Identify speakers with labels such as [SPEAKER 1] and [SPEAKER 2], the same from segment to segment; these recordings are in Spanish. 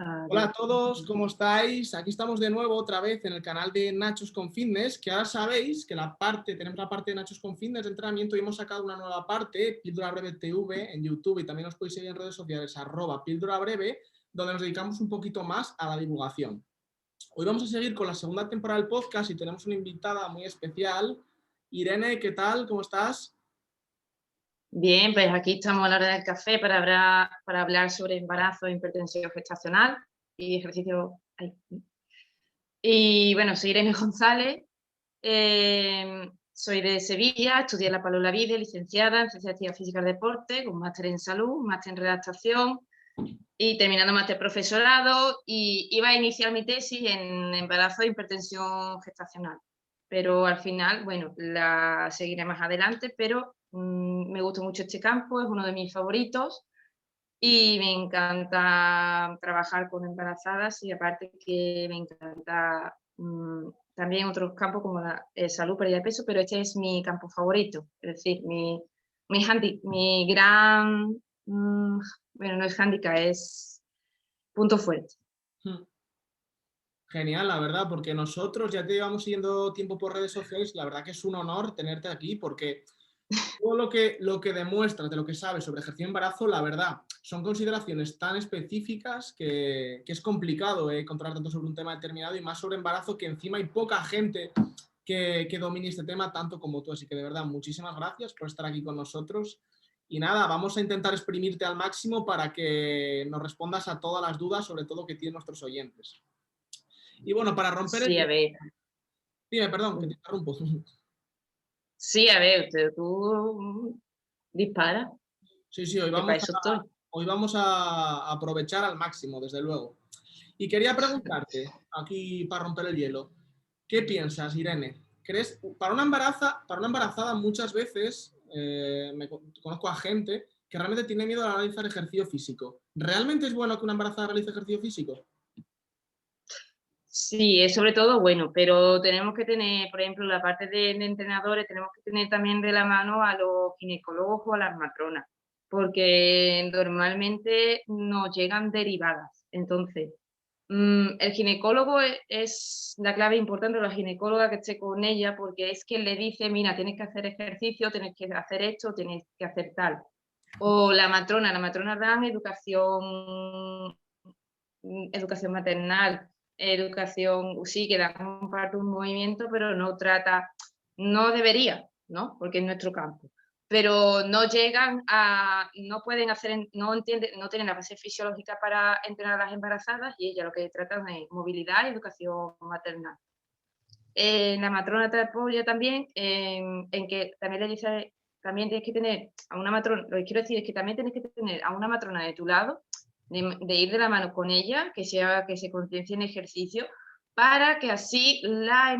[SPEAKER 1] Hola a todos, ¿cómo estáis? Aquí estamos de nuevo otra vez en el canal de Nachos con Fitness, que ahora sabéis que tenemos la parte de Nachos con Fitness de entrenamiento y hemos sacado una nueva parte, Píldora Breve TV, en YouTube, y también os podéis seguir en redes sociales, @Píldora Breve, donde nos dedicamos un poquito más a la divulgación. Hoy vamos a seguir con la segunda temporada del podcast y tenemos una invitada muy especial. Irene, ¿qué tal? ¿Cómo estás?
[SPEAKER 2] Bien, pues aquí estamos a la hora del café para hablar sobre embarazo e hipertensión gestacional y ejercicio. Y bueno, soy Irene González, soy de Sevilla, estudié en la Pablo Olavide, licenciada en Ciencias Activas Físicas y Deporte, con máster en salud, máster en redactación y terminando máster profesorado, y iba a iniciar mi tesis en embarazo e hipertensión gestacional. Pero al final, bueno, la seguiré más adelante, pero me gusta mucho este campo, es uno de mis favoritos y me encanta trabajar con embarazadas, y aparte que me encanta también otros campos como la salud, pérdida de peso, pero este es mi campo favorito, es decir, mi gran, bueno, no es hándicap, es punto fuerte.
[SPEAKER 1] Genial, la verdad, porque nosotros ya te llevamos siguiendo tiempo por redes sociales y la verdad que es un honor tenerte aquí porque todo lo que demuestras de lo que sabes sobre ejercicio de embarazo, la verdad, son consideraciones tan específicas que es complicado controlar tanto sobre un tema determinado y más sobre embarazo, que encima hay poca gente que domine este tema tanto como tú. Así que de verdad, muchísimas gracias por estar aquí con nosotros. Y nada, vamos a intentar exprimirte al máximo para que nos respondas a todas las dudas, sobre todo que tienen nuestros oyentes. Y bueno, para romper el
[SPEAKER 2] Sí, a
[SPEAKER 1] hielo.
[SPEAKER 2] ver,
[SPEAKER 1] Dime, perdón, que te interrumpo.
[SPEAKER 2] sí, a ver, tú dispara,
[SPEAKER 1] Sí, sí, hoy
[SPEAKER 2] que para
[SPEAKER 1] vamos
[SPEAKER 2] eso estoy.
[SPEAKER 1] hoy vamos a aprovechar al máximo, desde luego. Y quería preguntarte, aquí para romper el hielo, ¿qué piensas, Irene? ¿Crees, para una embarazada muchas veces conozco a gente que realmente tiene miedo a realizar ejercicio físico? ¿Realmente es bueno que una embarazada realice ejercicio físico?
[SPEAKER 2] Sí, es sobre todo bueno, pero tenemos que tener, por ejemplo, la parte de entrenadores, tenemos que tener también de la mano a los ginecólogos o a las matronas, porque normalmente nos llegan derivadas. Entonces, el ginecólogo es la clave importante, la ginecóloga que esté con ella, porque es quien le dice, mira, tienes que hacer ejercicio, tienes que hacer esto, tienes que hacer tal. O la matrona dan educación maternal, educación, sí, que da un parto, un movimiento, pero no trata, no debería, ¿no? Porque es nuestro campo. Pero no llegan a, no pueden hacer, no entienden, no tienen la base fisiológica para entrenar a las embarazadas, y ella lo que trata es movilidad y educación maternal. La matrona te apoya también en que también le dice, también tienes que tener a una matrona, lo que quiero decir es que también tienes que tener a una matrona de tu lado, de ir de la mano con ella, que se conciencie en ejercicio, para que así eh,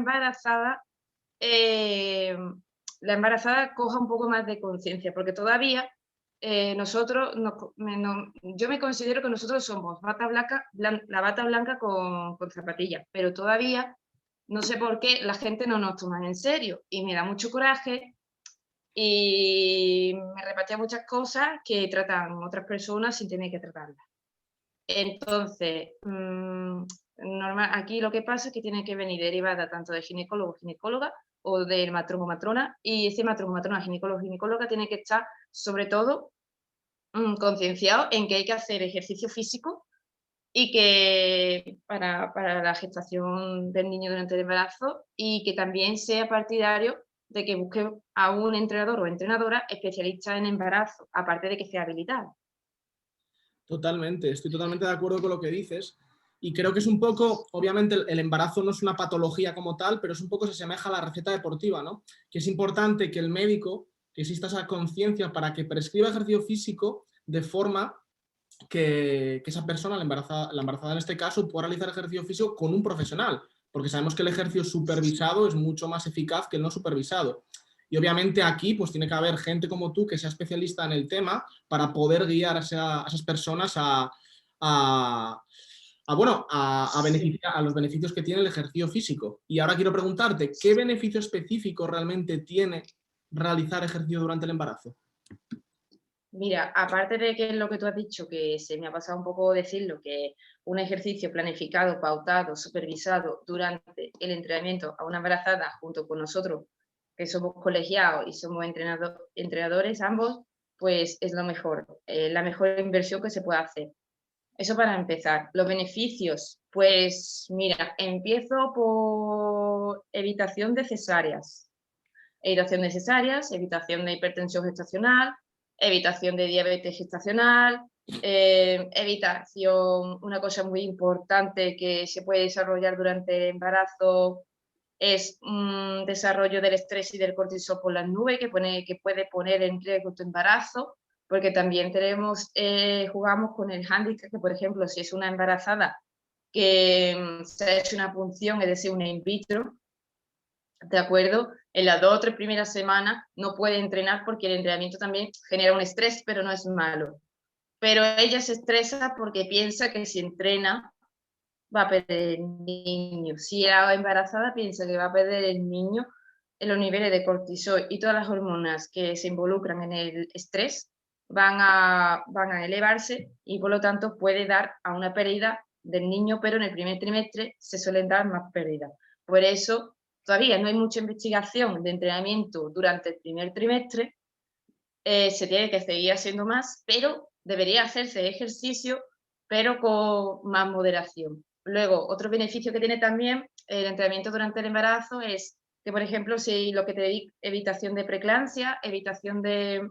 [SPEAKER 2] la embarazada coja un poco más de conciencia, porque todavía yo me considero que nosotros somos la bata blanca con zapatillas, pero todavía no sé por qué la gente no nos toma en serio, y me da mucho coraje y me repatea muchas cosas que tratan otras personas sin tener que tratarlas. Entonces, aquí lo que pasa es que tiene que venir derivada tanto de ginecólogo o ginecóloga o del matrono o matrona, y ese matrono o matrona, ginecólogo o ginecóloga tiene que estar sobre todo concienciado en que hay que hacer ejercicio físico, y que para la gestación del niño durante el embarazo, y que también sea partidario de que busque a un entrenador o entrenadora especialista en embarazo, aparte de que sea habilitado.
[SPEAKER 1] Totalmente, estoy totalmente de acuerdo con lo que dices y creo que es un poco, obviamente el embarazo no es una patología como tal, pero es un poco, se asemeja a la receta deportiva, ¿no? Que es importante que el médico, que exista esa conciencia para que prescriba ejercicio físico de forma que esa persona, la embarazada en este caso, pueda realizar ejercicio físico con un profesional, porque sabemos que el ejercicio supervisado es mucho más eficaz que el no supervisado. Y obviamente aquí pues tiene que haber gente como tú que sea especialista en el tema para poder guiar a esas personas
[SPEAKER 2] Sí.
[SPEAKER 1] a los beneficios que tiene el ejercicio físico. Y ahora quiero preguntarte, ¿qué beneficio específico realmente tiene realizar ejercicio durante el embarazo?
[SPEAKER 2] Mira, aparte de que es lo que tú has dicho, que se me ha pasado un poco decirlo, que un ejercicio planificado, pautado, supervisado durante el entrenamiento a una embarazada junto con nosotros, que somos colegiados y somos entrenadores ambos, pues es lo mejor, la mejor inversión que se puede hacer. Eso para empezar. Los beneficios, pues mira, empiezo por evitación de cesáreas. Evitación de hipertensión gestacional, evitación de diabetes gestacional, evitación, una cosa muy importante que se puede desarrollar durante el embarazo es un desarrollo del estrés y del cortisol por las nubes que puede poner en riesgo tu embarazo, porque también jugamos con el hándicap que, por ejemplo, si es una embarazada que se ha hecho una punción, es decir, una in vitro, ¿de acuerdo? En las 2 o 3 primeras semanas no puede entrenar porque el entrenamiento también genera un estrés, pero no es malo. Pero ella se estresa porque piensa que si entrena va a perder el niño. Si la embarazada piensa que va a perder el niño, en los niveles de cortisol y todas las hormonas que se involucran en el estrés van a elevarse y por lo tanto puede dar a una pérdida del niño, pero en el primer trimestre se suelen dar más pérdidas. Por eso todavía no hay mucha investigación de entrenamiento durante el primer trimestre, se tiene que seguir haciendo más, pero debería hacerse ejercicio, pero con más moderación. Luego, otro beneficio que tiene también el entrenamiento durante el embarazo es que, por ejemplo, si lo que te digo, evitación de preeclampsia, evitación de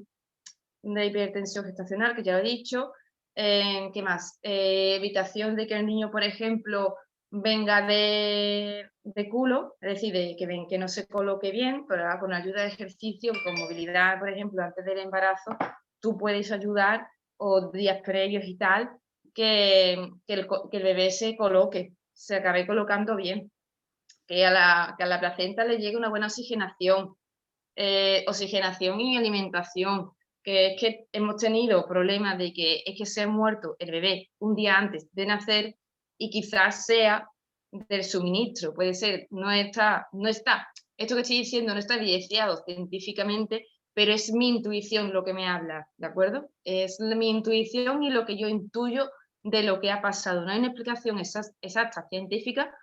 [SPEAKER 2] hipertensión gestacional, que ya lo he dicho, ¿qué más? Evitación de que el niño, por ejemplo, venga de culo, es decir, que no se coloque bien, pero con ayuda de ejercicio, con movilidad, por ejemplo, antes del embarazo, tú puedes ayudar, o días previos y tal, que el bebé se coloque, se acabe colocando bien, que a la placenta le llegue una buena oxigenación y alimentación, que es que hemos tenido problemas de que es que se ha muerto el bebé un día antes de nacer y quizás sea del suministro, puede ser, esto que estoy diciendo no está evidenciado científicamente, pero es mi intuición lo que me habla, ¿de acuerdo? Es mi intuición y lo que yo intuyo de lo que ha pasado. No hay una explicación exacta científica,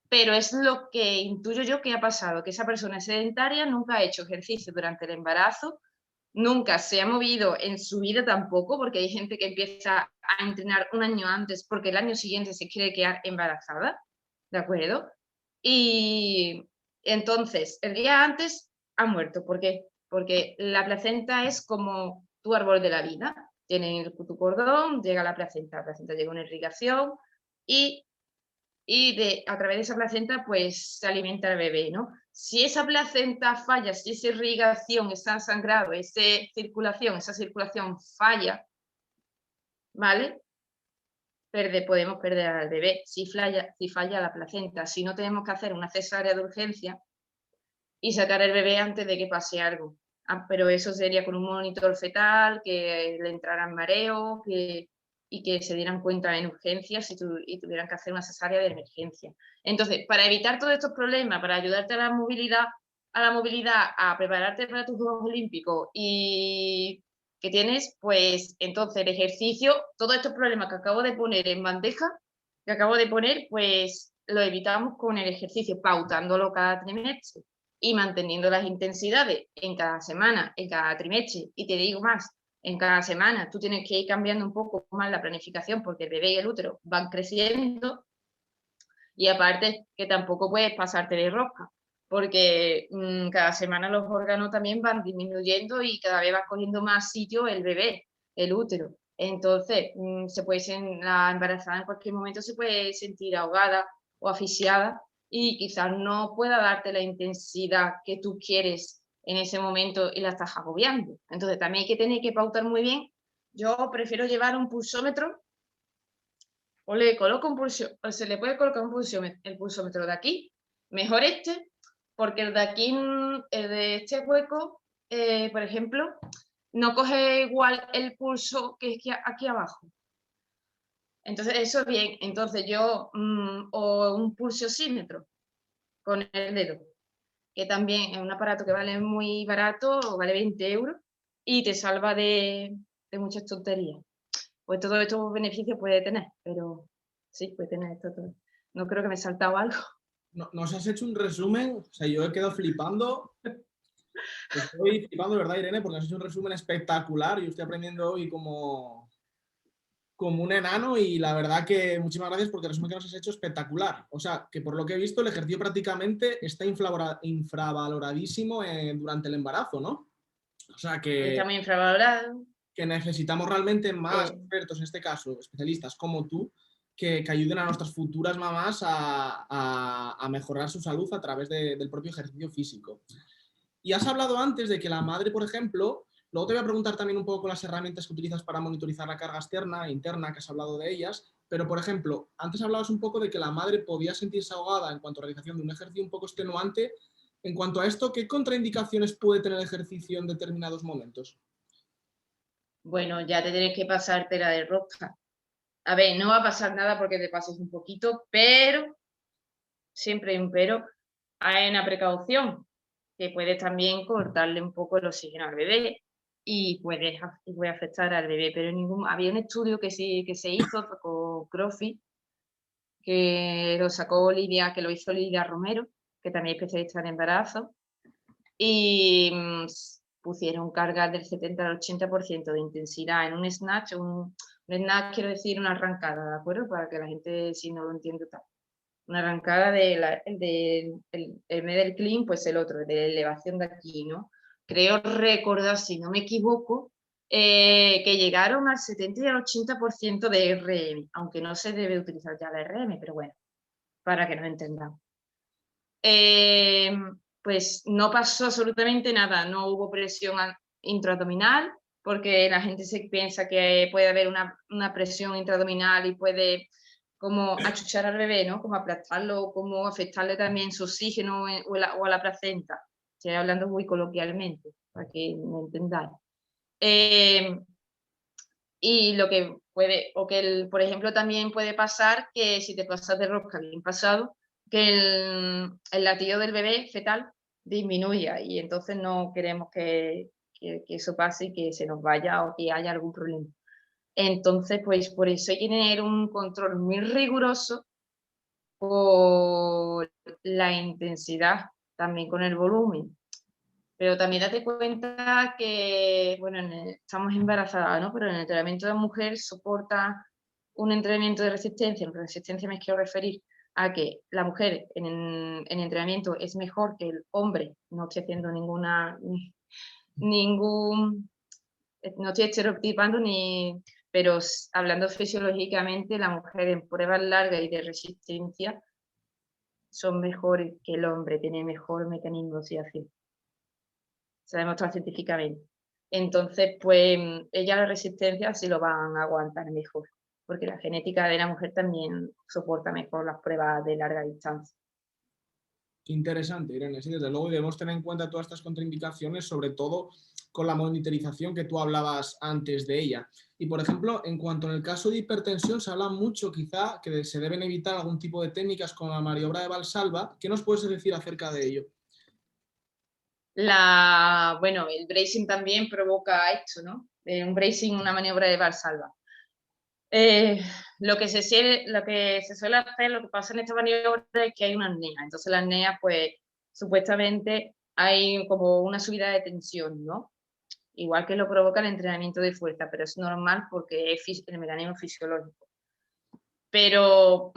[SPEAKER 2] pero es lo que intuyo yo que ha pasado, que esa persona es sedentaria, nunca ha hecho ejercicio durante el embarazo, nunca se ha movido en su vida tampoco, porque hay gente que empieza a entrenar un año antes porque el año siguiente se quiere quedar embarazada, ¿de acuerdo? Y entonces, el día antes ha muerto. ¿Por qué? Porque la placenta es como tu árbol de la vida. Tiene tu cordón, llega la placenta llega una irrigación y a través de esa placenta pues se alimenta el bebé, ¿no? Si esa placenta falla, si esa irrigación, esa sangrado, esa circulación falla, ¿vale? Podemos perder al bebé si falla la placenta, si no tenemos que hacer una cesárea de urgencia y sacar el bebé antes de que pase algo. Pero eso sería con un monitor fetal, que le entraran mareo, y que se dieran cuenta en urgencias y tuvieran que hacer una cesárea de emergencia. Entonces, para evitar todos estos problemas, para ayudarte a la movilidad, a prepararte para tus Juegos Olímpicos y que tienes, pues entonces el ejercicio, todos estos problemas que acabo de poner en bandeja, pues lo evitamos con el ejercicio, pautándolo cada trimestre y manteniendo las intensidades en cada semana, en cada trimestre. Y te digo más, en cada semana tú tienes que ir cambiando un poco más la planificación porque el bebé y el útero van creciendo, y aparte que tampoco puedes pasarte de rosca porque cada semana los órganos también van disminuyendo y cada vez va cogiendo más sitio el bebé, el útero. Entonces, la embarazada en cualquier momento se puede sentir ahogada o asfixiada y quizás no pueda darte la intensidad que tú quieres en ese momento y la estás agobiando. Entonces, también hay que tener que pautar muy bien. Yo prefiero llevar un pulsómetro o le coloco o se le puede colocar el pulsómetro de aquí, mejor porque el de aquí, el de este hueco, por ejemplo, no coge igual el pulso que aquí abajo. Entonces, eso es bien. Entonces yo, o un pulsosímetro con el dedo, que también es un aparato que vale muy barato, vale 20 € y te salva de de muchas tonterías. Pues todos estos beneficios puede tener, pero sí, puede tener esto todo. No creo que me he saltado algo.
[SPEAKER 1] Nos has hecho un resumen, o sea, yo he quedado flipando. Estoy flipando, ¿verdad, Irene? Porque nos has hecho un resumen espectacular. Yo estoy aprendiendo hoy como un enano y la verdad que muchísimas gracias porque el resumen que nos has hecho es espectacular. O sea, que por lo que he visto el ejercicio prácticamente está infravaloradísimo durante el embarazo, ¿no? O sea,
[SPEAKER 2] Está muy infravalorado.
[SPEAKER 1] que necesitamos realmente más expertos, en este caso, especialistas como tú, que ayuden a nuestras futuras mamás a mejorar su salud a través del propio ejercicio físico. Y has hablado antes de que la madre, por ejemplo, luego te voy a preguntar también un poco las herramientas que utilizas para monitorizar la carga externa e interna, que has hablado de ellas, pero por ejemplo, antes hablabas un poco de que la madre podía sentirse ahogada en cuanto a realización de un ejercicio un poco extenuante. En cuanto a esto, ¿qué contraindicaciones puede tener el ejercicio en determinados momentos?
[SPEAKER 2] Bueno, ya te tienes que pasar tela de rosca. A ver, no va a pasar nada porque te pases un poquito, pero, siempre hay un pero, hay una precaución, que puedes también cortarle un poco el oxígeno al bebé y puede afectar al bebé, pero había un estudio que sí que se hizo con CrossFit, que lo hizo Lidia Romero, que también es especialista en embarazo, y pusieron cargas del 70 al 80% de intensidad en un snatch, un snatch quiero decir una arrancada, ¿de acuerdo? Para que la gente, si no lo entiende tal. Una arrancada el middle clean, pues el otro, de la elevación de aquí, ¿no? Creo recordar, si no me equivoco, que llegaron al 70 y al 80% de RM, aunque no se debe utilizar ya la RM, pero bueno, para que nos entendamos. Pues no pasó absolutamente nada, no hubo presión intraabdominal, porque la gente se piensa que puede haber una presión intraabdominal y puede como achuchar al bebé, ¿no? Como aplastarlo, como afectarle también su oxígeno o a la placenta. Estoy hablando muy coloquialmente, para que me entendáis. Y lo que puede, o que por ejemplo también puede pasar que si te pasas de rosca bien pasado, que el latido del bebé fetal disminuya y entonces no queremos que eso pase y que se nos vaya o que haya algún problema. Entonces, pues por eso hay que tener un control muy riguroso por la intensidad, también con el volumen. Pero también date cuenta que, bueno, estamos embarazadas, ¿no? Pero en el entrenamiento de la mujer soporta un entrenamiento de resistencia. En resistencia me quiero referir a que la mujer en entrenamiento es mejor que el hombre. No estoy haciendo no estoy estereotipando pero hablando fisiológicamente, la mujer en pruebas largas y de resistencia son mejores que el hombre, tiene mejor mecanismo de oxidación. Se ha demostrado científicamente. Entonces, pues ellas la resistencia sí lo van a aguantar mejor, porque la genética de la mujer también soporta mejor las pruebas de larga distancia.
[SPEAKER 1] Interesante, Irene. Sí, desde luego debemos tener en cuenta todas estas contraindicaciones, sobre todo con la monitorización que tú hablabas antes de ella. Y, por ejemplo, en cuanto en el caso de hipertensión, se habla mucho quizá que se deben evitar algún tipo de técnicas como la maniobra de Valsalva. ¿Qué nos puedes decir acerca de ello?
[SPEAKER 2] Bueno, el bracing también provoca esto, ¿no? Un bracing, una maniobra de Valsalva. Lo que se suele hacer, lo que pasa en esta maniobra es que hay una apnea. Entonces la apnea, pues, supuestamente hay como una subida de tensión, ¿no? Igual que lo provoca el entrenamiento de fuerza, pero es normal porque es el mecanismo fisiológico. Pero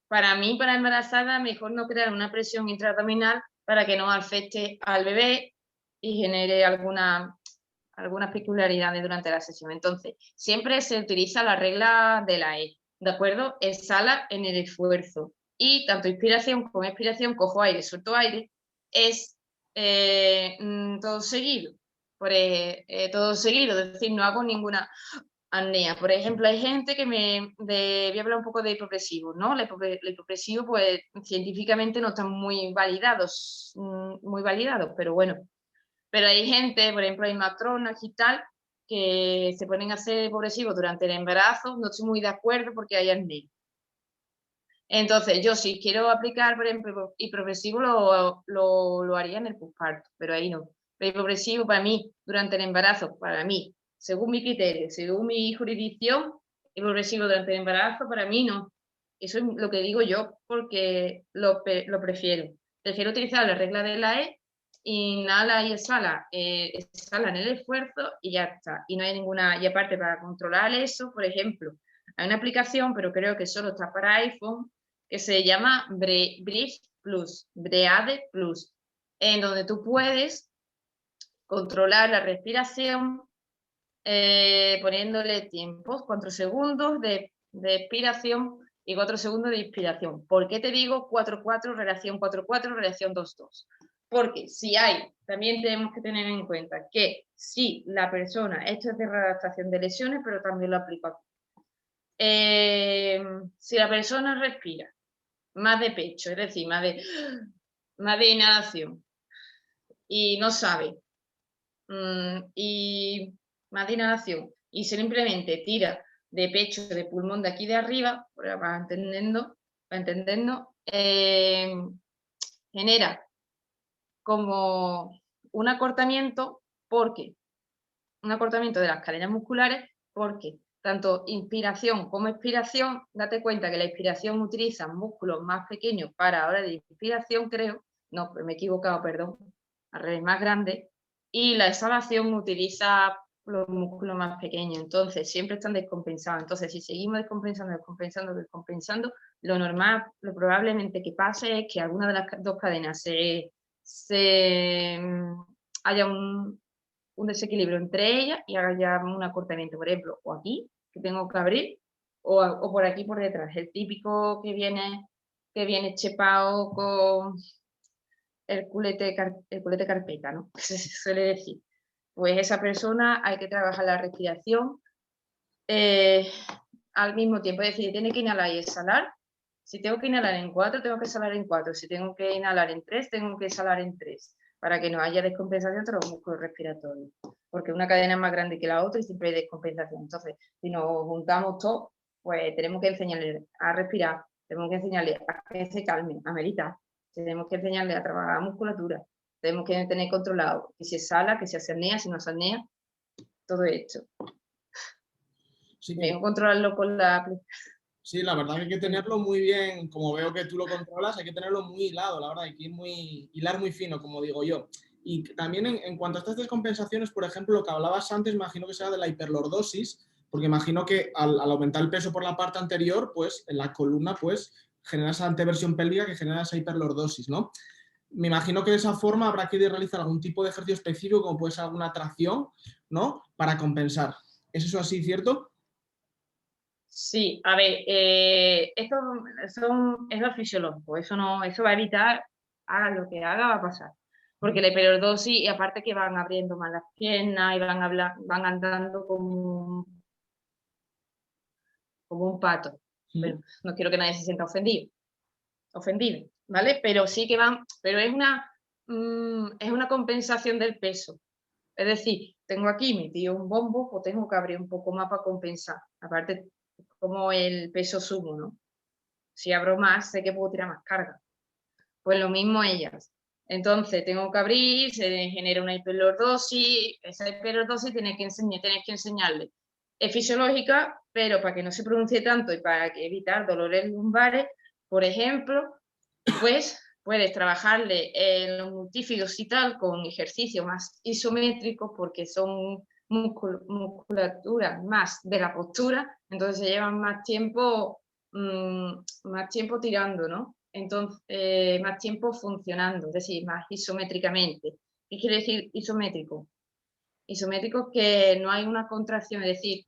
[SPEAKER 2] para mí, para embarazada, mejor no crear una presión intraabdominal para que no afecte al bebé y genere algunas peculiaridades durante la sesión. Entonces, siempre se utiliza la regla de la E, ¿de acuerdo? Exhala en el esfuerzo. Y tanto inspiración como expiración, cojo aire, suelto aire, es todo seguido. Todo seguido, es decir, no hago ninguna apnea. Por ejemplo, hay gente que voy a hablar un poco de hipopresivos, ¿no? El hipopresivo, pues, científicamente no están muy validados, pero bueno. Pero hay gente, por ejemplo, hay matronas y tal, que se ponen a hacer hipopresivos durante el embarazo, no estoy muy de acuerdo porque hay apnea. Entonces, yo si quiero aplicar, por ejemplo, hipopresivo lo haría en el posparto, pero ahí no. Pero hipopresivo para mí, durante el embarazo, para mí, según mi criterio, según mi jurisdicción, el progresivo durante el embarazo, para mí no. Eso es lo que digo yo, porque lo prefiero. Prefiero utilizar la regla de la E, inhala y exhala, exhala en el esfuerzo y ya está. Y no hay ninguna, y aparte para controlar eso, por ejemplo, hay una aplicación, pero creo que solo está para iPhone, que se llama Breathe Plus, Breathe Plus, en donde tú puedes controlar la respiración poniéndole tiempos, 4 segundos de expiración y 4 segundos de inspiración. ¿Por qué te digo 4-4, relación 4-4, relación 2-2? Porque si hay, también tenemos que tener en cuenta que si la persona, esto es de redactación de lesiones, pero también lo aplico aquí. Si la persona respira más de pecho, es decir, más de inhalación, y no sabe, y más de inhalación, y simplemente tira de pecho, de pulmón de aquí de arriba, para entendiendo, genera como un acortamiento, porque un acortamiento de las cadenas musculares, porque tanto inspiración como expiración, date cuenta que la inspiración utiliza músculos más pequeños para hora de inspiración, creo, no, me he equivocado, perdón, al revés, más grande, y la exhalación utiliza los músculos más pequeños, entonces siempre están descompensados. Entonces, si seguimos descompensando, lo normal, lo probablemente que pase es que alguna de las dos cadenas haya un desequilibrio entre ellas y haga ya un acortamiento, por ejemplo, o aquí, que tengo que abrir, o por aquí por detrás, el típico que viene chepado con el culete carpeta, ¿no? Se suele decir. Pues esa persona hay que trabajar la respiración al mismo tiempo, es decir, tiene que inhalar y exhalar. Si tengo que inhalar en 4, tengo que exhalar en 4. Si tengo que inhalar en 3, tengo que exhalar en 3, para que no haya descompensación entre los músculos respiratorios. Porque una cadena es más grande que la otra y siempre hay descompensación. Entonces, si nos juntamos todos, pues tenemos que enseñarle a respirar, tenemos que enseñarle a que se calme, a meditar, tenemos que enseñarle a trabajar la musculatura, tenemos que tener controlado que si exhala, que si se apnea, si no se apnea, todo esto.
[SPEAKER 1] Sí,
[SPEAKER 2] Tengo que controlarlo con la aplicación.
[SPEAKER 1] sí, la verdad que hay que tenerlo muy bien, como veo que tú lo controlas, hay que tenerlo muy hilado, la verdad, hay que hilar muy fino, como digo yo. Y también en cuanto a estas descompensaciones, por ejemplo, lo que hablabas antes, imagino que será de la hiperlordosis, porque imagino que al aumentar el peso por la parte anterior, pues en la columna, pues genera esa anteversión pélvica que genera esa hiperlordosis, ¿no? Me imagino que de esa forma habrá que realizar algún tipo de ejercicio específico, como puede ser alguna tracción, ¿no? Para compensar. ¿Es eso así, cierto?
[SPEAKER 2] Sí, a ver, esto es lo fisiológico, eso va a evitar, haga lo que haga, va a pasar. Porque la hiperlordosis, y aparte que van abriendo más las piernas y van andando como un pato. Pero no quiero que nadie se sienta ofendido, ¿vale? Pero sí que pero es una compensación del peso. Es decir, tengo aquí metido un bombo, pues tengo que abrir un poco más para compensar. Aparte, como el peso sumo, ¿no? Si abro más, sé que puedo tirar más carga. Pues lo mismo ellas. Entonces, tengo que abrir, se genera una hiperlordosis, esa hiperlordosis tienes que enseñarle. Es fisiológica, pero para que no se pronuncie tanto y para evitar dolores lumbares, por ejemplo, pues puedes trabajarle los multífidos y tal con ejercicios más isométricos porque son musculaturas más de la postura, entonces se llevan más tiempo tirando, ¿no? Entonces, más tiempo funcionando, es decir, más isométricamente. ¿Qué quiere decir isométrico? Isométrico que no hay una contracción, es decir,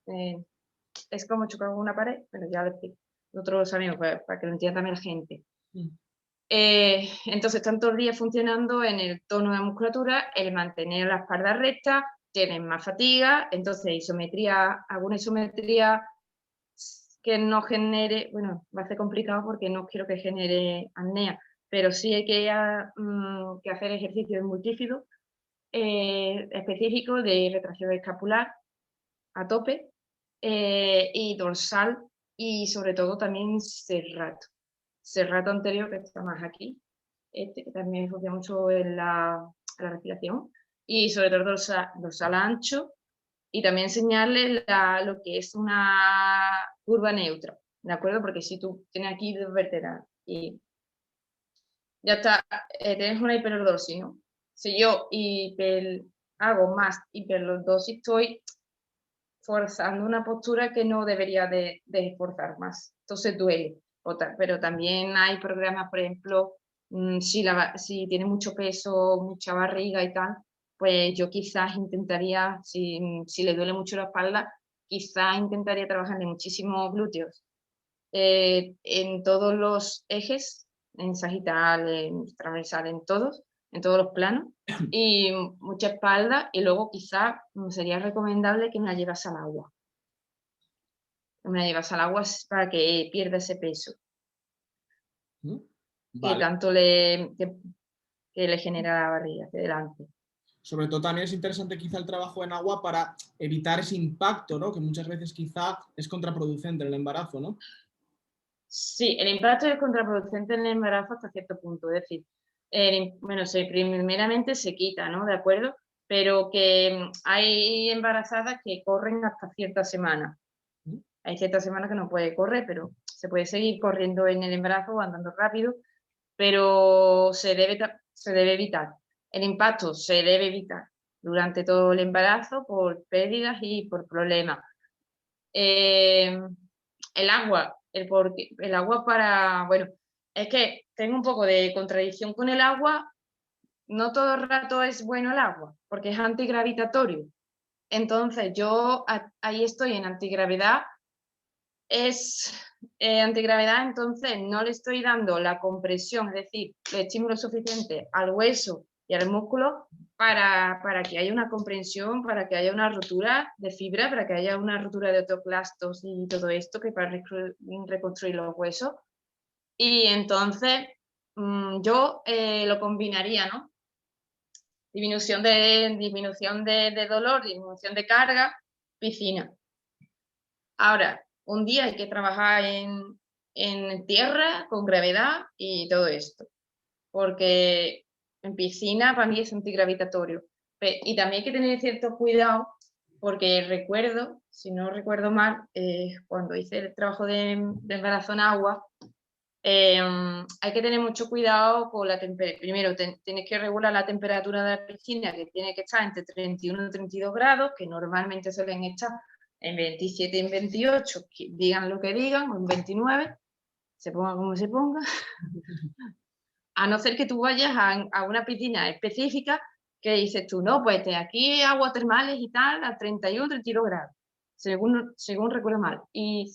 [SPEAKER 2] es como chocar con una pared, pero ya lo explico. Nosotros lo sabemos, para que lo entienda también la gente. Entonces están todos los días funcionando en el tono de la musculatura, el mantener la espalda recta, tienen más fatiga, entonces alguna isometría que no genere, bueno, va a ser complicado porque no quiero que genere apnea, pero sí hay que hacer ejercicios multífidos específicos de retracción escapular a tope y dorsal y sobre todo también serrato anterior, que está más aquí, que también funciona mucho en la respiración, y sobre todo dorsal ancho y también enseñarles lo que es una curva neutra, ¿de acuerdo? Porque si tú tienes aquí 2 vértebras y ya está, tienes una hiperlordosis, ¿no? Si yo hago más hiperlordosis, estoy forzando una postura que no debería de esforzar más. Entonces duele. Pero también hay programas, por ejemplo, si tiene mucho peso, mucha barriga y tal, pues yo quizás intentaría, si le duele mucho la espalda, quizás intentaría trabajarle muchísimo glúteos en todos los ejes, en sagital, en transversal, en todos los planos, y mucha espalda, y luego quizá sería recomendable que me la llevas al agua. Que me la llevas al agua para que pierda ese peso.
[SPEAKER 1] Vale.
[SPEAKER 2] Que tanto que le genera la barriga hacia delante.
[SPEAKER 1] Sobre todo también es interesante quizá el trabajo en agua para evitar ese impacto, ¿no? Que muchas veces quizá es contraproducente en el embarazo, ¿no?
[SPEAKER 2] Sí, el impacto es contraproducente en el embarazo hasta cierto punto, es decir, bueno, primeramente se quita, ¿no? ¿De acuerdo? Pero que hay embarazadas que corren hasta ciertas semanas. Hay ciertas semanas que no puede correr, pero se puede seguir corriendo en el embarazo o andando rápido, pero se debe evitar. El impacto se debe evitar durante todo el embarazo por pérdidas y por problemas. El agua, el agua bueno, es que tengo un poco de contradicción con el agua. No todo el rato es bueno el agua, porque es antigravitatorio. Entonces yo ahí estoy en antigravedad, es antigravedad, entonces no le estoy dando la compresión, es decir, el estímulo suficiente al hueso y al músculo para que haya una comprensión, para que haya una rotura de fibra, para que haya una rotura de osteoclastos y todo esto, que para reconstruir los huesos. Y entonces yo lo combinaría, ¿no? Disminución de dolor, disminución de carga, piscina. Ahora, un día hay que trabajar en tierra, con gravedad y todo esto, porque en piscina para mí es antigravitatorio. Y también hay que tener cierto cuidado, porque recuerdo, si no recuerdo mal, cuando hice el trabajo de embarazo en agua, hay que tener mucho cuidado con la temperatura. Primero, tienes que regular la temperatura de la piscina, que tiene que estar entre 31 y 32 grados, que normalmente suelen estar en 27 y en 28, que digan lo que digan, o en 29, se ponga como se ponga. A no ser que tú vayas a una piscina específica que dices tú, no, pues de aquí aguas termales y tal, a 31, 32 grados, según recuerdo mal. Y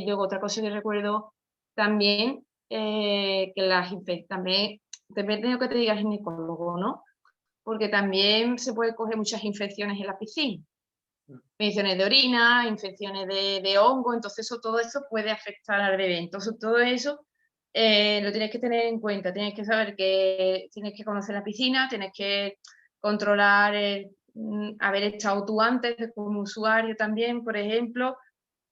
[SPEAKER 2] luego otra cosa que recuerdo también, que las infecciones, también, depende de lo que te diga el ginecólogo, ¿no? Porque también se puede coger muchas infecciones en la piscina. Infecciones de orina, infecciones de hongo, entonces todo eso puede afectar al bebé. Entonces todo eso lo tienes que tener en cuenta, tienes que saber que tienes que conocer la piscina, tienes que controlar, haber estado tú antes como usuario también, por ejemplo,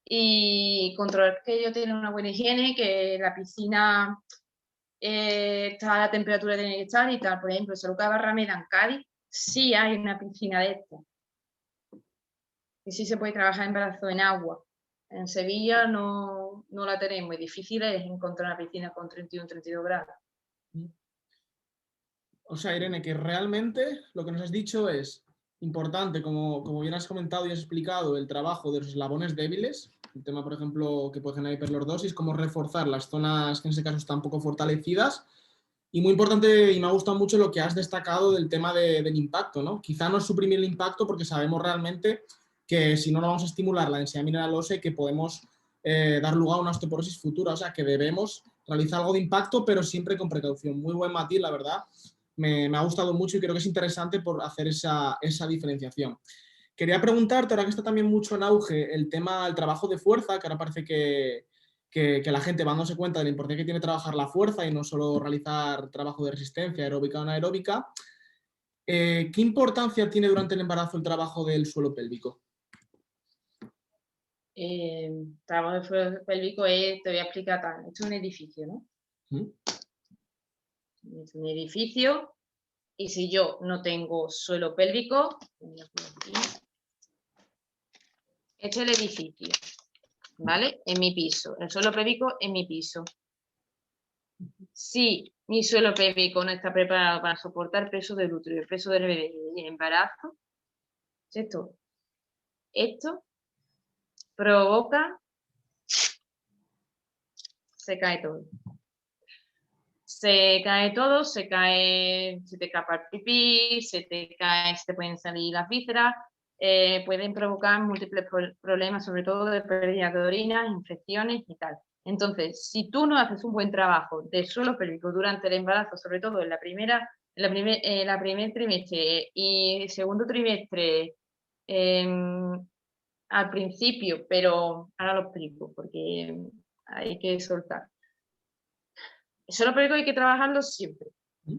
[SPEAKER 2] y controlar que ellos tienen una buena higiene, que la piscina está a la temperatura que tiene que estar y tal. Por ejemplo, en Soluca Barrameda, en Cádiz, sí hay una piscina de estas. Y sí se puede trabajar embarazo en agua. En Sevilla no la tenemos, es difícil es encontrar una piscina con 31, 32 grados.
[SPEAKER 1] O sea, Irene, que realmente lo que nos has dicho es importante, como bien has comentado y has explicado, el trabajo de los eslabones débiles, el tema, por ejemplo, que puede generar hiperlordosis, cómo reforzar las zonas que en ese caso están poco fortalecidas. Y muy importante, y me ha gustado mucho lo que has destacado del tema del impacto, ¿no? Quizá no es suprimir el impacto porque sabemos realmente que si no, no vamos a estimular la densidad mineral ósea y que podemos dar lugar a una osteoporosis futura. O sea, que debemos realizar algo de impacto, pero siempre con precaución. Muy buen matiz, la verdad. Me ha gustado mucho y creo que es interesante por hacer esa diferenciación. Quería preguntarte, ahora que está también mucho en auge el tema del trabajo de fuerza, que ahora parece que la gente va dándose cuenta de la importancia que tiene trabajar la fuerza y no solo realizar trabajo de resistencia aeróbica o anaeróbica. ¿Qué importancia tiene durante el embarazo el trabajo del suelo pélvico?
[SPEAKER 2] Trabajo del suelo pélvico te voy a explicar tal. Esto es un edificio, ¿no? Es un edificio y si yo no tengo suelo pélvico, este es el edificio, ¿vale? En mi piso, el suelo pélvico en mi piso. Si mi suelo pélvico no está preparado para soportar el peso del útero y el peso del bebé y el embarazo, esto provoca, se cae todo. Se cae todo, se te escapa el pipí, se te pueden salir las vísceras, pueden provocar múltiples problemas, sobre todo de pérdida de orina, infecciones y tal. Entonces, si tú no haces un buen trabajo de suelo pélvico durante el embarazo, sobre todo en la primer trimestre y segundo trimestre, al principio, pero ahora lo explico porque hay que soltar. El suelo pélvico hay que trabajarlo siempre,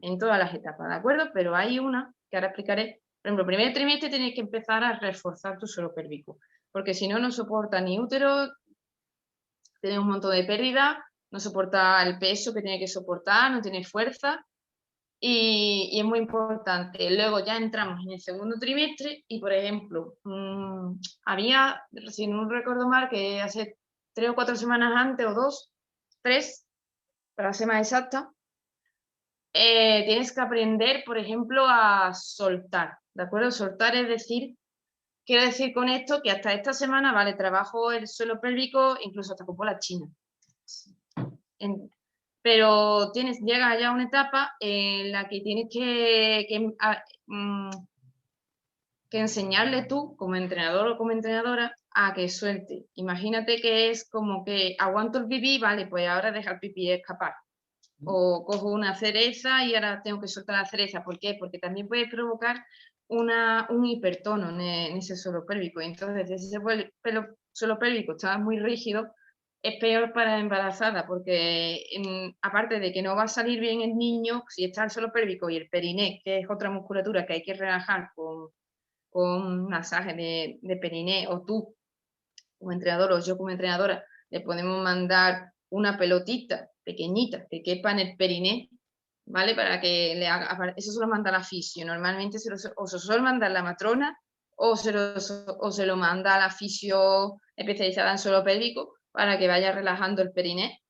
[SPEAKER 2] en todas las etapas, ¿de acuerdo? Pero hay una que ahora explicaré. Por ejemplo, el primer trimestre tienes que empezar a reforzar tu suelo pélvico, porque si no, no soporta ni útero, tiene un montón de pérdida, no soporta el peso que tiene que soportar, no tiene fuerza, y es muy importante. Luego ya entramos en el segundo trimestre y, por ejemplo, había, si no recuerdo mal, que hace 3 o 4 semanas antes, o 2, 3, para ser más exacta, tienes que aprender, por ejemplo, a soltar, ¿de acuerdo? Soltar es decir, quiero decir con esto que hasta esta semana, vale, trabajo el suelo pélvico, incluso hasta con la china. Pero llegas ya a una etapa en la que tienes que enseñarle tú, como entrenador o como entrenadora, a que suelte. Imagínate que es como que aguanto el pipí, vale, pues ahora deja el pipí escapar. O cojo una cereza y ahora tengo que soltar la cereza. ¿Por qué? Porque también puede provocar un hipertono en ese suelo pélvico. Entonces, si ese suelo pélvico está muy rígido, es peor para la embarazada, porque aparte de que no va a salir bien el niño, si está el suelo pélvico y el periné, que es otra musculatura que hay que relajar con masaje de periné, o tú como entrenador o yo como entrenadora, le podemos mandar una pelotita pequeñita que quepa en el periné, ¿vale? Para que le haga, eso se lo manda la fisio, normalmente o se suele mandar la matrona o se lo manda a la fisio especializada en suelo pélvico para que vaya relajando el periné,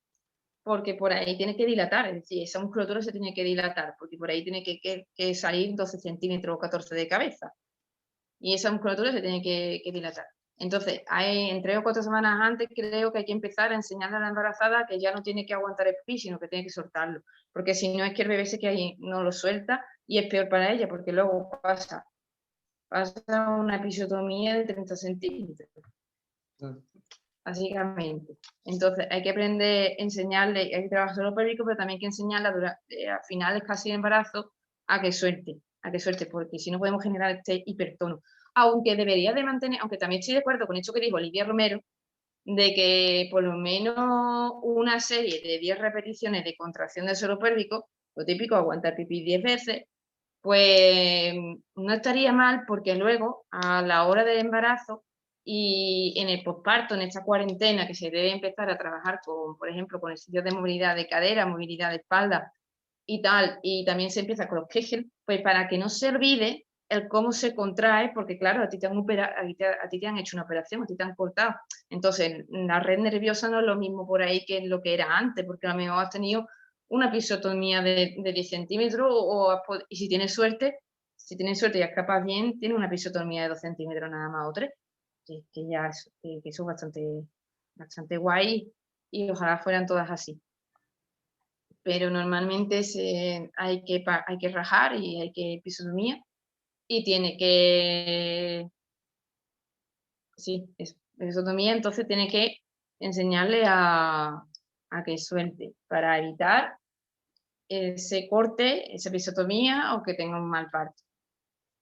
[SPEAKER 2] porque por ahí tiene que dilatar, es decir, esa musculatura se tiene que dilatar, porque por ahí tiene que salir 12 centímetros o 14 de cabeza, y esa musculatura se tiene que dilatar. Entonces, en 3 o 4 semanas antes creo que hay que empezar a enseñarle a la embarazada que ya no tiene que aguantar el pipí, sino que tiene que soltarlo, porque si no es que el bebé se queda ahí, no lo suelta y es peor para ella, porque luego pasa una episiotomía de 30 centímetros, básicamente. Entonces, hay que aprender, enseñarle, hay que trabajar suelo pélvico, pero también hay que enseñarle a finales casi de embarazo a que suelte, porque si no podemos generar este hipertono. Aunque debería de mantener, aunque también estoy de acuerdo con esto que dijo Olivia Romero, de que por lo menos una serie de 10 repeticiones de contracción del suelo pélvico, lo típico, aguantar pipí 10 veces, pues no estaría mal, porque luego, a la hora del embarazo y en el posparto, en esta cuarentena, que se debe empezar a trabajar con, por ejemplo, con el sitio de movilidad de cadera, movilidad de espalda y tal, y también se empieza con los Kegel, pues para que no se olvide el cómo se contrae, porque claro, a ti te han operado, a ti te han hecho una operación, a ti te han cortado. Entonces, la red nerviosa no es lo mismo por ahí que lo que era antes, porque a lo mejor has tenido una episiotomía de 10 centímetros y si tienes suerte y escapas bien, tienes una episiotomía de 2 centímetros nada más o 3, que ya que eso es bastante guay, y ojalá fueran todas así. Pero normalmente hay que rajar y hay que episiotomía y tiene que, sí, episiotomía, entonces tiene que enseñarle a que suelte para evitar ese corte, esa episiotomía o que tenga un mal parto.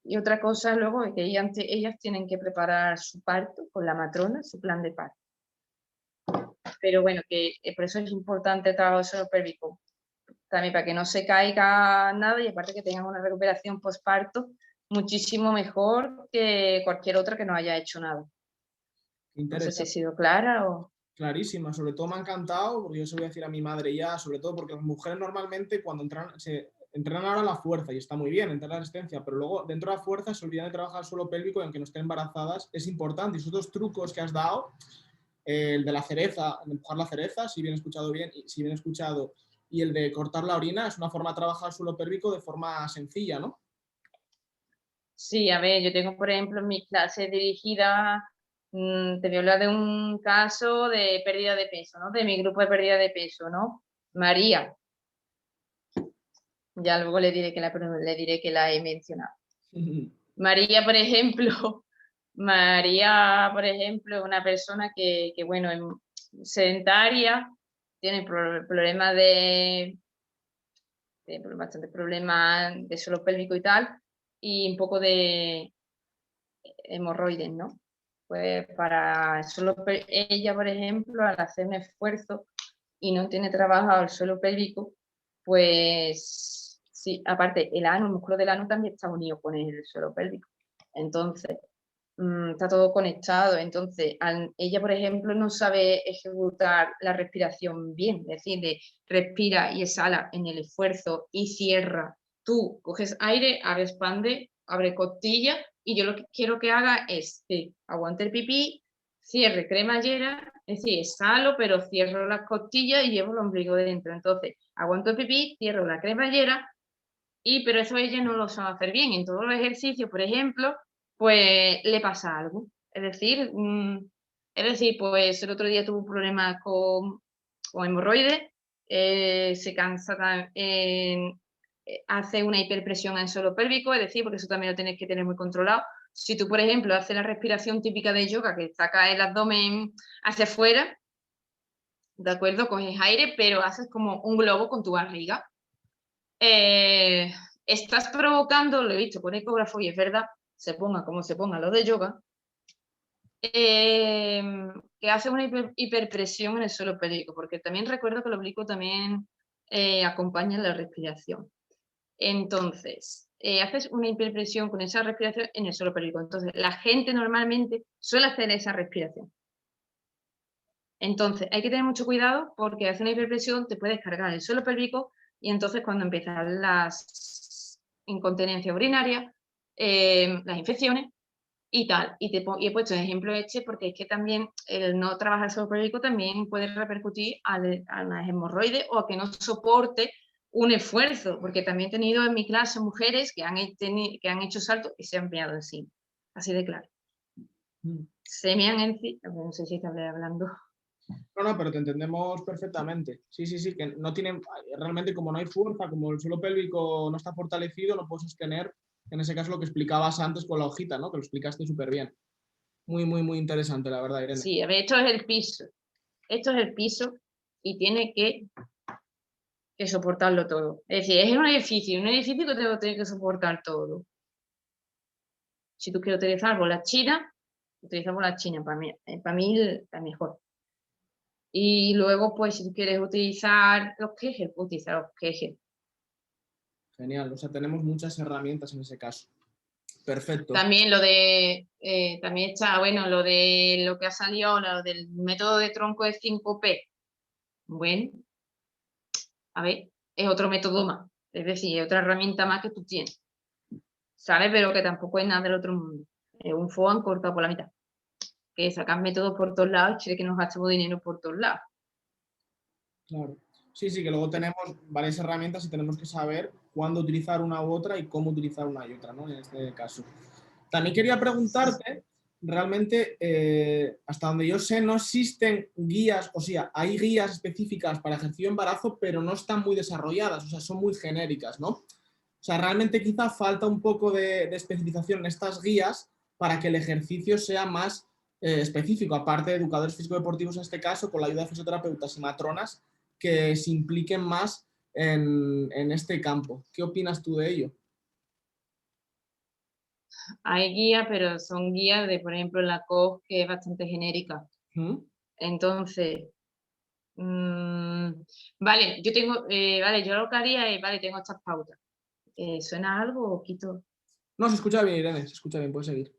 [SPEAKER 2] Y otra cosa luego es que ellas tienen que preparar su parto con la matrona, su plan de parto. Pero bueno, que por eso es importante el trabajo de suelo pélvico, también para que no se caiga nada y aparte que tengan una recuperación postparto muchísimo mejor que cualquier otra que no haya hecho nada. No sé si he sido clara o...
[SPEAKER 1] Clarísima, sobre todo me ha encantado, porque yo se lo voy a decir a mi madre ya, sobre todo porque las mujeres normalmente cuando entran, entrenan ahora la fuerza y está muy bien, entrenar la resistencia, pero luego dentro de la fuerza se olvidan de trabajar el suelo pélvico y aunque no estén embarazadas es importante. Y esos dos trucos que has dado, el de la cereza, de empujar la cereza, si bien escuchado bien, si bien escuchado, y el de cortar la orina, es una forma de trabajar el suelo pélvico de forma sencilla, ¿no?
[SPEAKER 2] Sí, a ver, yo tengo, por ejemplo, en mi clase dirigida, te voy a hablar de un caso de pérdida de peso, ¿no? De mi grupo de pérdida de peso, ¿no? María, ya luego le diré que la he mencionado. María, por ejemplo, María, por ejemplo, es una persona que bueno, es sedentaria, tiene problemas bastante problemas de suelo pélvico y tal, y un poco de hemorroides, ¿no? Pues para ella, por ejemplo, al hacer un esfuerzo y no tiene trabajado el suelo pélvico, pues sí, aparte el músculo del ano también está unido con el suelo pélvico. Entonces, está todo conectado. Entonces, ella, por ejemplo, no sabe ejecutar la respiración bien, es decir, respira y exhala en el esfuerzo y cierra. Tú coges aire, expande, abre costilla y yo lo que quiero que haga es que aguante el pipí, cierre cremallera, es decir, exhalo, pero cierro las costillas y llevo el ombligo dentro. Entonces, aguanto el pipí, cierro la cremallera, pero eso ella no lo sabe hacer bien. En todos los ejercicios, por ejemplo, pues le pasa algo. Es decir, pues el otro día tuvo un problema con hemorroides, se cansa, hace una hiperpresión en el suelo pélvico, es decir, porque eso también lo tienes que tener muy controlado. Si tú, por ejemplo, haces la respiración típica de yoga, que saca el abdomen hacia afuera, ¿de acuerdo? Coges aire, pero haces como un globo con tu barriga. Estás provocando, lo he visto con ecógrafo y es verdad, se ponga como se ponga lo de yoga, que hace una hiperpresión en el suelo pélvico, porque también recuerdo que el oblicuo también acompaña la respiración. Entonces, haces una hiperpresión con esa respiración en el suelo pélvico. Entonces, la gente normalmente suele hacer esa respiración. Entonces, hay que tener mucho cuidado porque hacer una hiperpresión te puede descargar el suelo pélvico y entonces cuando empiezan las incontinencias urinarias, las infecciones y tal. Y he puesto el ejemplo porque es que también el no trabajar el suelo pélvico también puede repercutir a las hemorroides o a que no soporte un esfuerzo, porque también he tenido en mi clase mujeres que han hecho salto y se han pillado encima. Así de claro. Se me han encima, no sé si estoy hablando.
[SPEAKER 1] No, pero te entendemos perfectamente. Sí, que no tienen, realmente como no hay fuerza, como el suelo pélvico no está fortalecido, no puedes sostener, en ese caso, lo que explicabas antes con la hojita, ¿no? Que lo explicaste súper bien. Muy interesante, la verdad, Irene.
[SPEAKER 2] Sí, a ver, esto es el piso. Esto es el piso y tiene que soportarlo todo. Es decir, es un edificio que tengo que soportar todo. Si tú quieres utilizar bolas chinas, utiliza bolas chinas, para mí la mejor. Y luego, pues, si tú quieres utilizar los quejes, utiliza los quejes.
[SPEAKER 1] Genial, o sea, tenemos muchas herramientas en ese caso. Perfecto.
[SPEAKER 2] También también está, bueno, lo de lo que ha salido, lo del método de tronco de 5P. Bueno, a ver, es otro método más. Es decir, es otra herramienta más que tú tienes. ¿Sabes? Pero que tampoco es nada del otro mundo. Es un FOAN cortado por la mitad. Que sacan métodos por todos lados y quiere que nos gastemos dinero por todos lados.
[SPEAKER 1] Claro. Sí, que luego tenemos varias herramientas y tenemos que saber cuándo utilizar una u otra y cómo utilizar una y otra, ¿no? En este caso. También quería preguntarte, realmente, hasta donde yo sé, no existen guías, o sea, hay guías específicas para ejercicio de embarazo, pero no están muy desarrolladas, o sea, son muy genéricas, ¿no? O sea, realmente quizá falta un poco de especialización en estas guías para que el ejercicio sea más específico, aparte de educadores físico-deportivos en este caso, con la ayuda de fisioterapeutas y matronas que se impliquen más en este campo. ¿Qué opinas tú de ello?
[SPEAKER 2] Hay guías, pero son guías de, por ejemplo, la COG, que es bastante genérica. Entonces, vale, yo lo que haría es, vale, tengo estas pautas. ¿Suena algo o quito?
[SPEAKER 1] No, se escucha bien, Irene, se escucha bien, puedes seguir.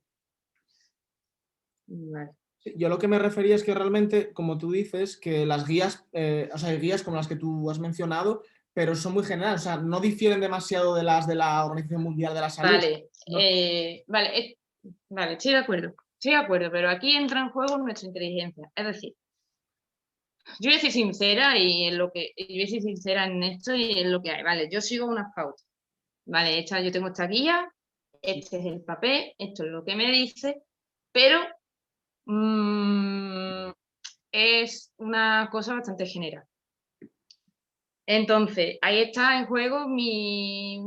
[SPEAKER 2] Vale.
[SPEAKER 1] Yo lo que me refería es que realmente, como tú dices, que las guías, o sea, hay guías como las que tú has mencionado, pero son muy generales, o sea, no difieren demasiado de las de la Organización Mundial de la Salud.
[SPEAKER 2] Vale,
[SPEAKER 1] ¿no?
[SPEAKER 2] vale, estoy de acuerdo, pero aquí entra en juego nuestra inteligencia. Es decir, yo voy a ser sincera yo voy a ser sincera en esto y en lo que hay, ¿vale? Yo sigo unas pautas, ¿vale? Yo tengo esta guía, este es el papel, esto es lo que me dice, pero es una cosa bastante general. Entonces, ahí está en juego mi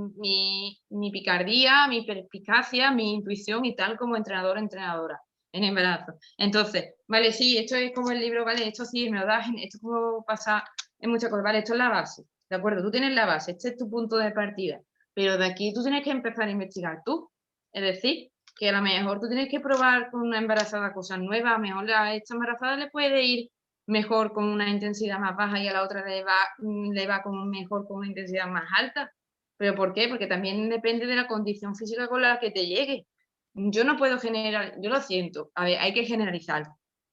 [SPEAKER 2] picardía, mi perspicacia, mi intuición y tal como entrenadora en embarazo. Entonces, vale, sí, esto es como el libro, vale, esto sí, me lo das, esto es como pasa en muchas cosas, vale, esto es la base, ¿de acuerdo? Tú tienes la base, este es tu punto de partida, pero de aquí tú tienes que empezar a investigar tú. Es decir, que a lo mejor tú tienes que probar con una embarazada cosas nuevas, a lo mejor a esta embarazada le puede ir mejor con una intensidad más baja y a la otra le va mejor con una intensidad más alta. ¿Pero por qué? Porque también depende de la condición física con la que te llegue. Yo no puedo generar, yo lo siento, a ver, hay que generalizar.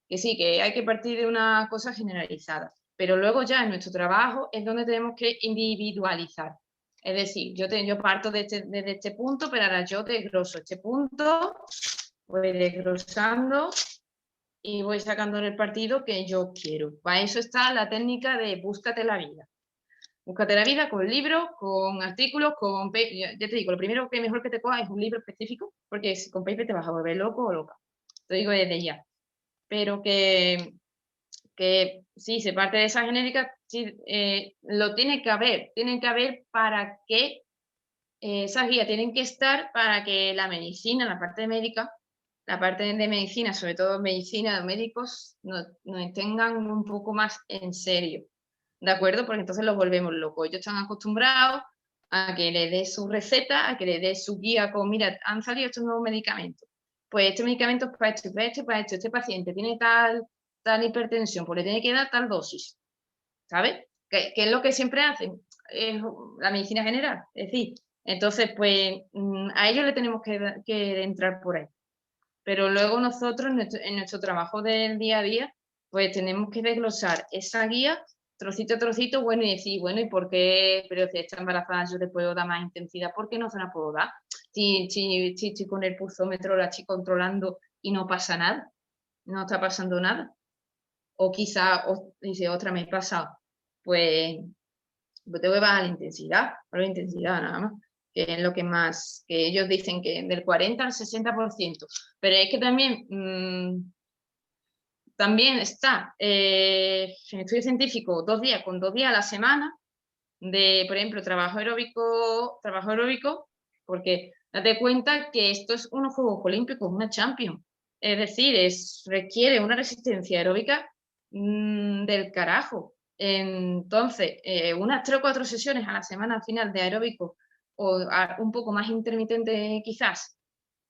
[SPEAKER 2] Que sí, que hay que partir de una cosa generalizada. Pero luego ya en nuestro trabajo es donde tenemos que individualizar. Es decir, yo parto desde este punto, pero ahora yo desgloso este punto, voy desglosando y voy sacando el partido que yo quiero. Para eso está la técnica de búscate la vida. Búscate la vida con libros, con artículos, ya te digo, lo primero que mejor que te cojas es un libro específico, porque si con paper te vas a volver loco o loca. Te digo desde ya. Pero que sí, se parte de esa genérica, sí, lo tiene que haber para que esas guías tienen que estar para que la medicina, la parte médica, la parte de medicina, sobre todo medicina de médicos, nos tengan un poco más en serio, ¿de acuerdo? Porque entonces los volvemos locos. Ellos están acostumbrados a que le dé su receta, a que le dé su guía con, mira, han salido estos nuevos medicamentos. Pues este medicamento es para esto, para esto, para esto. Este paciente tiene tal hipertensión, pues le tiene que dar tal dosis, ¿sabes? Que es lo que siempre hacen, es la medicina general. Es decir, entonces, pues a ellos le tenemos que entrar por ahí. Pero luego nosotros, en nuestro trabajo del día a día, pues tenemos que desglosar esa guía, trocito a trocito, bueno, y decir, bueno, ¿y por qué? Pero si está embarazada yo le puedo dar más intensidad, ¿por qué no se la puedo dar? Si estoy con el pulsómetro, la estoy controlando y no pasa nada, no está pasando nada. O quizá, dice, otra me he pasado, pues tengo que bajar la intensidad nada más, que es lo que más, que ellos dicen que del 40 al 60%, pero es que también está en estudio científico 2 días, con 2 días a la semana de, por ejemplo, trabajo aeróbico, porque date cuenta que esto es unos Juegos Olímpicos, una Champions, es decir, requiere una resistencia aeróbica del carajo. Entonces, unas 3 o 4 sesiones a la semana al final de aeróbico o un poco más intermitente quizás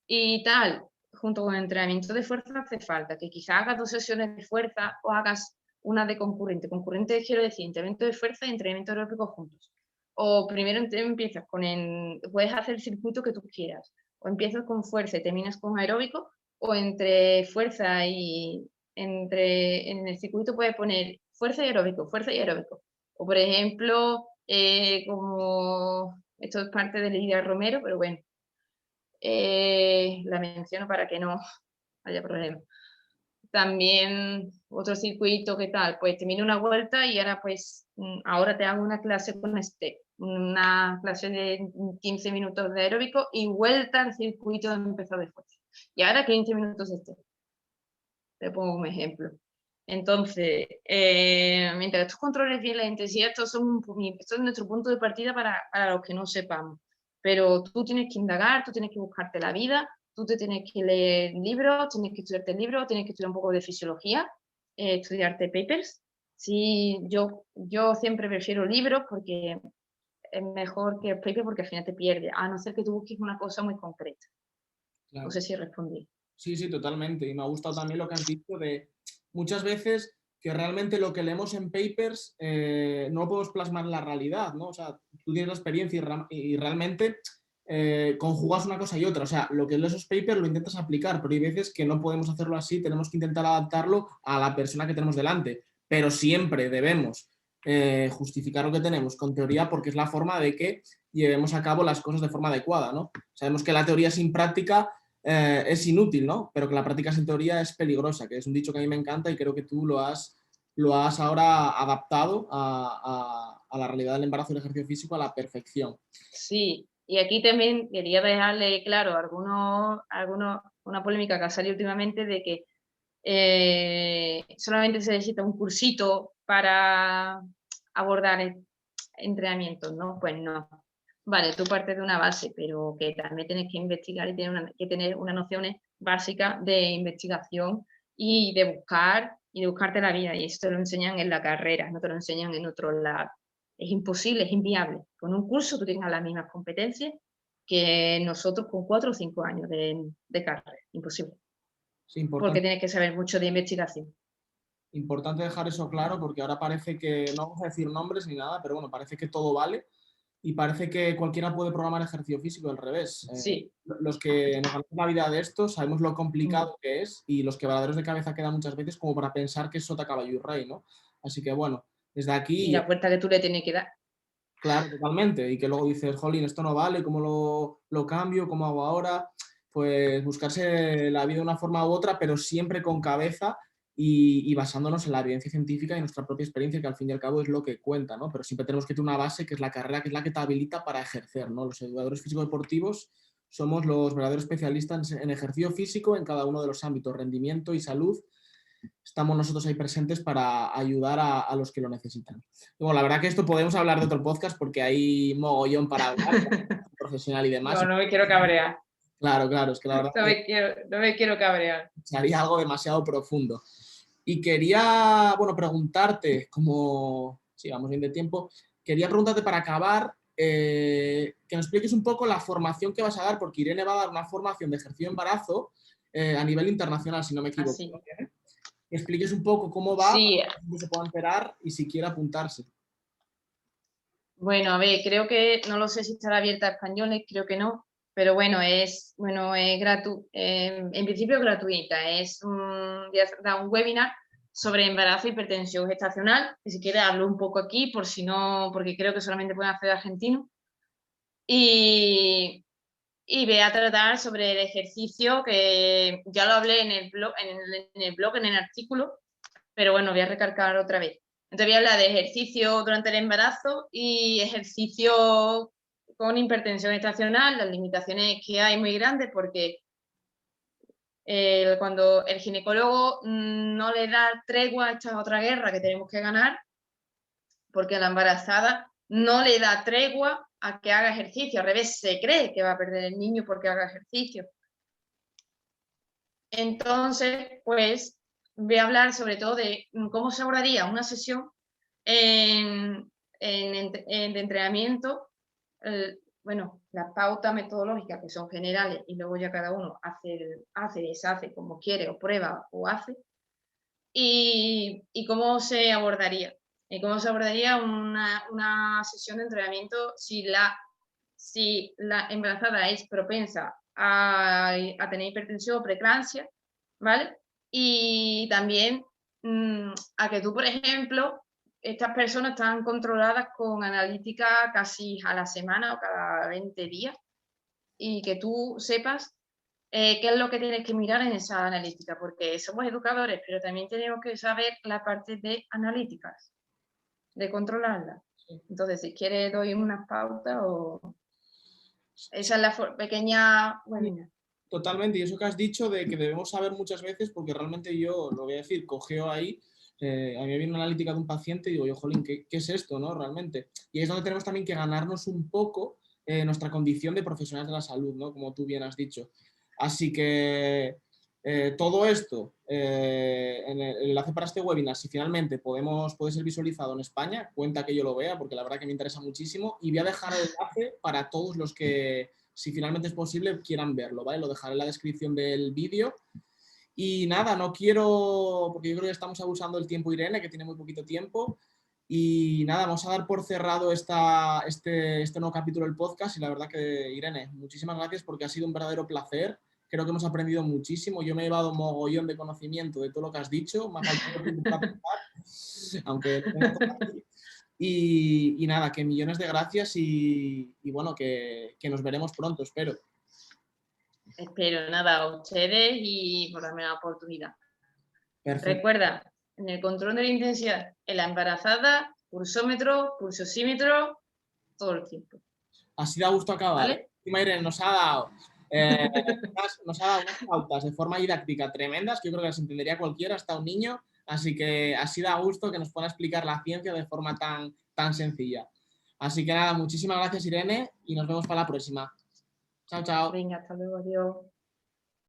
[SPEAKER 2] y tal, junto con el entrenamiento de fuerza hace falta que quizás hagas 2 sesiones de fuerza o hagas una de concurrente. Concurrente quiero decir entrenamiento de fuerza y entrenamiento aeróbico juntos. O primero empiezas puedes hacer el circuito que tú quieras, o empiezas con fuerza y terminas con aeróbico, o entre fuerza y en el circuito puedes poner fuerza y aeróbico, fuerza y aeróbico. O por ejemplo, como esto es parte de Lidia Romero, pero bueno, la menciono para que no haya problema. También otro circuito, ¿qué tal? Pues termino una vuelta y ahora pues, ahora te hago una clase con step, una clase de 15 minutos de aeróbico y vuelta al circuito de empezar de fuerza. Y ahora 15 minutos de step. Te pongo un ejemplo. Entonces, mientras tú controles bien la intensidad, esto es nuestro punto de partida para los que no sepamos. Pero tú tienes que indagar, tú tienes que buscarte la vida, tú te tienes que leer libros, tienes que estudiarte libros, tienes que estudiar un poco de fisiología, estudiarte papers. Sí, yo siempre prefiero libros porque es mejor que el paper porque al final te pierdes, a no ser que tú busques una cosa muy concreta.
[SPEAKER 1] Claro.
[SPEAKER 2] No sé si respondí.
[SPEAKER 1] Sí, sí, totalmente. Y me ha gustado también lo que has dicho de muchas veces que realmente lo que leemos en papers no lo podemos plasmar en la realidad, ¿no? O sea, tú tienes la experiencia y realmente conjugas una cosa y otra. O sea, lo que lees esos papers lo intentas aplicar, pero hay veces que no podemos hacerlo así, tenemos que intentar adaptarlo a la persona que tenemos delante. Pero siempre debemos justificar lo que tenemos con teoría porque es la forma de que llevemos a cabo las cosas de forma adecuada, ¿no? Sabemos que la teoría sin práctica es inútil, ¿no? Pero que la práctica sin teoría es peligrosa, que es un dicho que a mí me encanta y creo que tú lo has ahora adaptado a la realidad del embarazo y el ejercicio físico a la perfección.
[SPEAKER 2] Sí, y aquí también quería dejarle claro una polémica que ha salido últimamente de que solamente se necesita un cursito para abordar entrenamientos, ¿no? Pues no. Vale, tú partes de una base, pero que también tienes que investigar y que tener unas nociones básicas de investigación y de buscarte la vida. Y esto te lo enseñan en la carrera, no te lo enseñan en otro lado. Es imposible, es inviable. Con un curso tú tengas las mismas competencias que nosotros con 4 o 5 años de carrera. Imposible.
[SPEAKER 1] Sí,
[SPEAKER 2] Porque
[SPEAKER 1] importante.
[SPEAKER 2] tienes que saber mucho de investigación.
[SPEAKER 1] Importante dejar eso claro porque ahora parece que, no vamos a decir nombres ni nada, pero bueno, parece que todo vale y parece que cualquiera puede programar ejercicio físico, al revés.
[SPEAKER 2] Sí.
[SPEAKER 1] Los que nos ganamos la vida de esto sabemos lo
[SPEAKER 2] Mm.
[SPEAKER 1] complicado que es y los quebraderos de cabeza quedan muchas veces como para pensar que es sota, caballo y rey, ¿no? Así que bueno, desde
[SPEAKER 2] Y
[SPEAKER 1] aquí,
[SPEAKER 2] la puerta que tú le tienes que dar.
[SPEAKER 1] claro, totalmente, y que luego dices, jolín, esto no vale, ¿cómo lo cambio? ¿Cómo hago ahora? Pues buscarse la vida de una forma u otra, pero siempre con cabeza y basándonos en la evidencia científica y nuestra propia experiencia, que al fin y al cabo es lo que cuenta, ¿no? Pero siempre tenemos que tener una base, que es la carrera, que es la que te habilita para ejercer, ¿no? Los educadores físico-deportivos somos los verdaderos especialistas en ejercicio físico en cada uno de los ámbitos, rendimiento y salud. Estamos nosotros ahí presentes para ayudar a los que lo necesitan. Y bueno, la verdad que esto podemos hablar de otro podcast porque hay mogollón para hablar, profesional y demás.
[SPEAKER 2] No, no me quiero cabrear.
[SPEAKER 1] Claro, claro, es que la verdad que
[SPEAKER 2] No me quiero cabrear.
[SPEAKER 1] sería algo demasiado profundo. Y quería, bueno, preguntarte, como, sí, vamos bien de tiempo, quería preguntarte para acabar, que nos expliques un poco la formación que vas a dar, porque Irene va a dar una formación de ejercicio de embarazo a nivel internacional, si no me equivoco.
[SPEAKER 2] Así.
[SPEAKER 1] Expliques un poco cómo va,
[SPEAKER 2] Sí,
[SPEAKER 1] para que se pueda enterar y si quiere apuntarse.
[SPEAKER 2] bueno, a ver, creo que, no lo sé si estará abierta a españoles, creo que no, pero bueno, es en principio es gratuita, voy a dar un webinar sobre embarazo y hipertensión gestacional, que si quiere hablo un poco aquí, por si no, porque creo que solamente pueden hacer argentinos, y, y voy a tratar sobre el ejercicio, que ya lo hablé en el blog, en el artículo, pero bueno, voy a recalcar otra vez. Entonces voy a hablar de ejercicio durante el embarazo y ejercicio con hipertensión gestacional, las limitaciones que hay muy grandes porque cuando el ginecólogo no le da tregua, esta es otra guerra que tenemos que ganar, porque la embarazada no le da tregua a que haga ejercicio, al revés, se cree que va a perder el niño porque haga ejercicio. Entonces, pues voy a hablar sobre todo de cómo se abordaría una sesión de entrenamiento, bueno, las pautas metodológicas que son generales y luego ya cada uno hace, deshace como quiere o prueba o hace, y cómo se abordaría. Y cómo se abordaría una sesión de entrenamiento si la embarazada es propensa a tener hipertensión o preeclampsia, ¿vale? Y también a que tú, por ejemplo, estas personas están controladas con analítica casi a la semana o cada 20 días y que tú sepas qué es lo que tienes que mirar en esa analítica, porque somos educadores, pero también tenemos que saber la parte de analíticas, de controlarla. Entonces, si quieres, doy unas pautas o... Esa es la pequeña... Bueno,
[SPEAKER 1] Totalmente, y eso que has dicho de que debemos saber muchas veces, porque realmente yo, lo voy a decir, cogeo ahí, a mí me viene una analítica de un paciente y digo yo, jolín, ¿qué es esto, no? Realmente. Y es donde tenemos también que ganarnos un poco nuestra condición de profesionales de la salud, ¿no? Como tú bien has dicho. Así que todo esto, el enlace para este webinar, si finalmente puede ser visualizado en España, cuenta que yo lo vea, porque la verdad que me interesa muchísimo, y voy a dejar el enlace para todos los que, si finalmente es posible, quieran verlo, ¿vale? Lo dejaré en la descripción del vídeo. Y nada, no quiero, porque yo creo que estamos abusando del tiempo, Irene, que tiene muy poquito tiempo. Y nada, vamos a dar por cerrado este nuevo capítulo del podcast. Y la verdad que, Irene, muchísimas gracias porque ha sido un verdadero placer. Creo que hemos aprendido muchísimo. Yo me he llevado un mogollón de conocimiento de todo lo que has dicho. Me ha faltado tiempo para pensar, aunque lo tengo todo aquí. Y nada, que millones de gracias y bueno, que nos veremos pronto, espero.
[SPEAKER 2] Espero, nada, a ustedes y por darme la oportunidad.
[SPEAKER 1] Perfecto.
[SPEAKER 2] Recuerda, en el control de la intensidad, en la embarazada, pulsómetro, pulsosímetro, todo el tiempo.
[SPEAKER 1] Así da gusto acabar.
[SPEAKER 2] ¿Vale?
[SPEAKER 1] Irene nos ha dado unas pautas de forma didáctica tremendas, que yo creo que las entendería cualquiera, hasta un niño, así que así da gusto que nos pueda explicar la ciencia de forma tan sencilla. Así que nada, muchísimas gracias Irene y nos vemos para la próxima. Chao, chao.
[SPEAKER 2] Venga, hasta luego, adiós.